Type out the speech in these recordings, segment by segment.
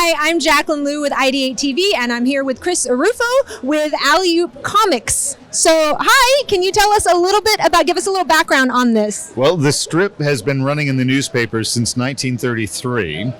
Hi, I'm Jackqueline Lou with IdeateTV, and I'm here with Chris Aruffo with IdeateTV Comics. So, hi, can you tell us a little bit give us a little background on this? Well, the strip has been running in the newspapers since 1933,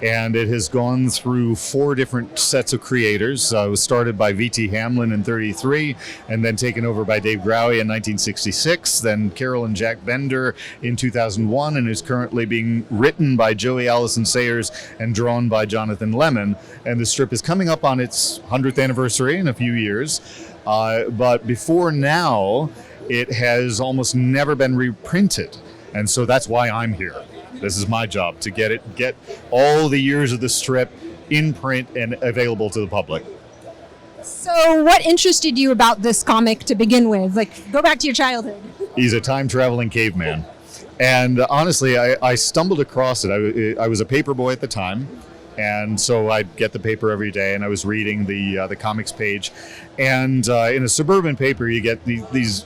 and it has gone through 4 different sets of creators. It was started by V.T. Hamlin in 33, and then taken over by Dave Growy in 1966, then Carol and Jack Bender in 2001, and is currently being written by Joey Allison Sayers and drawn by Jonathan Lemon. And the strip is coming up on its 100th anniversary in a few years. But before now, it has almost never been reprinted. And so that's why I'm here. This is my job, to get all the years of the strip in print and available to the public. So what interested you about this comic to begin with? Go back to your childhood. He's a time-traveling caveman. And honestly, I stumbled across it. I was a paper boy at the time. And so I'd get the paper every day, and I was reading the comics page. And in a suburban paper, you get these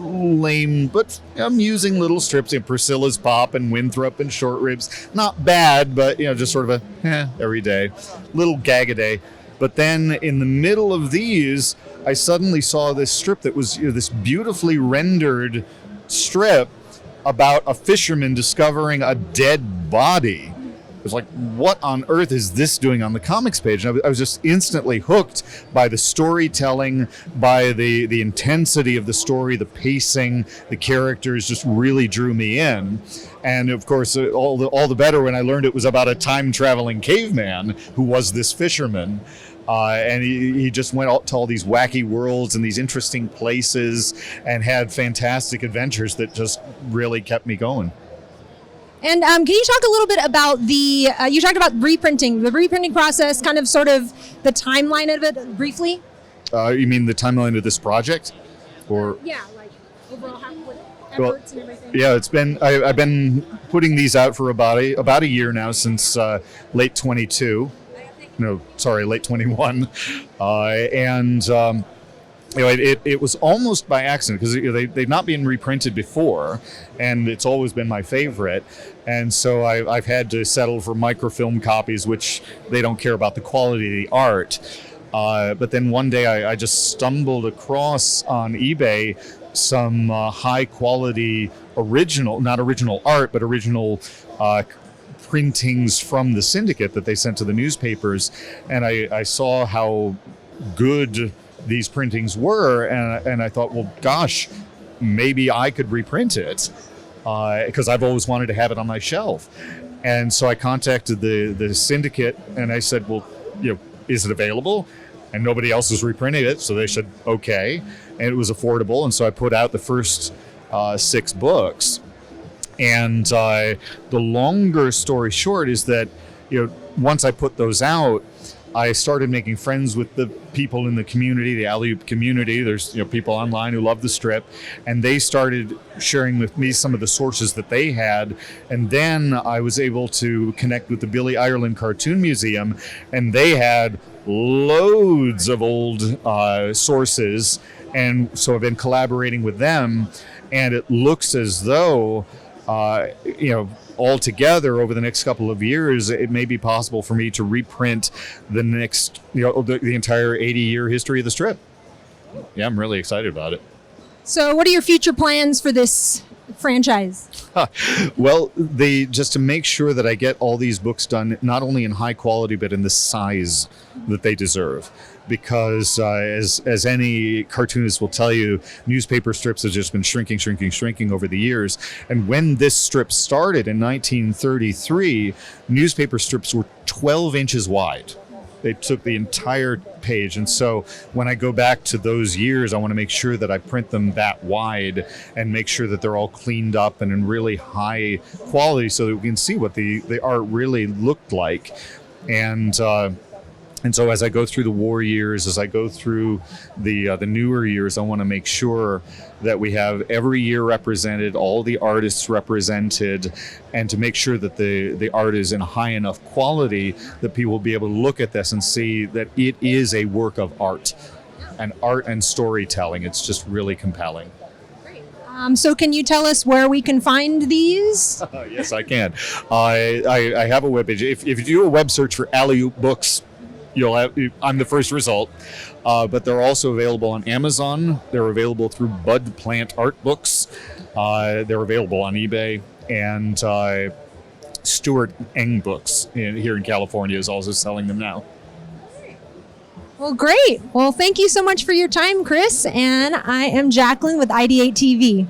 lame but amusing little strips. Priscilla's Pop and Winthrop and Short Ribs. Not bad, but just sort of every day. Little gag a day. But then in the middle of these, I suddenly saw this strip that was this beautifully rendered strip about a fisherman discovering a dead body. It was like, what on earth is this doing on the comics page? And I was just instantly hooked by the storytelling, by the intensity of the story, the pacing, the characters just really drew me in. And of course, all the better when I learned it was about a time-traveling caveman who was this fisherman. And he just went out to all these wacky worlds and these interesting places and had fantastic adventures that just really kept me going. And can you talk a little bit about you talked about reprinting, the reprinting process, kind of sort of the timeline of it briefly? You mean the timeline of this project? Or yeah, like overall efforts and everything. Yeah, I've been putting these out for about a year now, since late 22. No, sorry, late 21. It was almost by accident, because they've not been reprinted before, and it's always been my favorite. And so I've had to settle for microfilm copies, which they don't care about the quality of the art. But then one day I just stumbled across on eBay some high quality not original art, but original printings from the syndicate that they sent to the newspapers. And I saw how good these printings were, and I thought, well, gosh, maybe I could reprint it, because I've always wanted to have it on my shelf. And so I contacted the syndicate, and I said, well, is it available? And nobody else was reprinting it, so they said, okay. And it was affordable, and so I put out the first 6 books. And the longer story short is that, once I put those out, I started making friends with the people in the community, the alley-oop community. There's people online who love the strip, and they started sharing with me some of the sources that they had. And then I was able to connect with the Billy Ireland Cartoon Museum, and they had loads of old sources. And so I've been collaborating with them, and it looks as though altogether over the next couple of years, it may be possible for me to reprint the next, the entire 80-year history of the strip. Yeah, I'm really excited about it. So what are your future plans for this franchise? Well, just to make sure that I get all these books done, not only in high quality, but in the size that they deserve. Because as any cartoonist will tell you, newspaper strips have just been shrinking over the years. And when this strip started in 1933, newspaper strips were 12 inches wide. They took the entire page. And so when I go back to those years, I want to make sure that I print them that wide and make sure that they're all cleaned up and in really high quality, so that we can see what the art really looked like. And so as I go through the war years, as I go through the newer years, I want to make sure that we have every year represented, all the artists represented, and to make sure that the art is in high enough quality that people will be able to look at this and see that it is a work of art and storytelling. It's just really compelling. Great. So can you tell us where we can find these? Yes, I can. I have a webpage. If you do a web search for Alley-Oop Books, I'm the first result. But they're also available on Amazon. They're available through Bud Plant Art Books. They're available on eBay. And Stuart Eng Books here in California is also selling them now. Well, great. Well, thank you so much for your time, Chris. And I am Jackqueline with IdeateTV.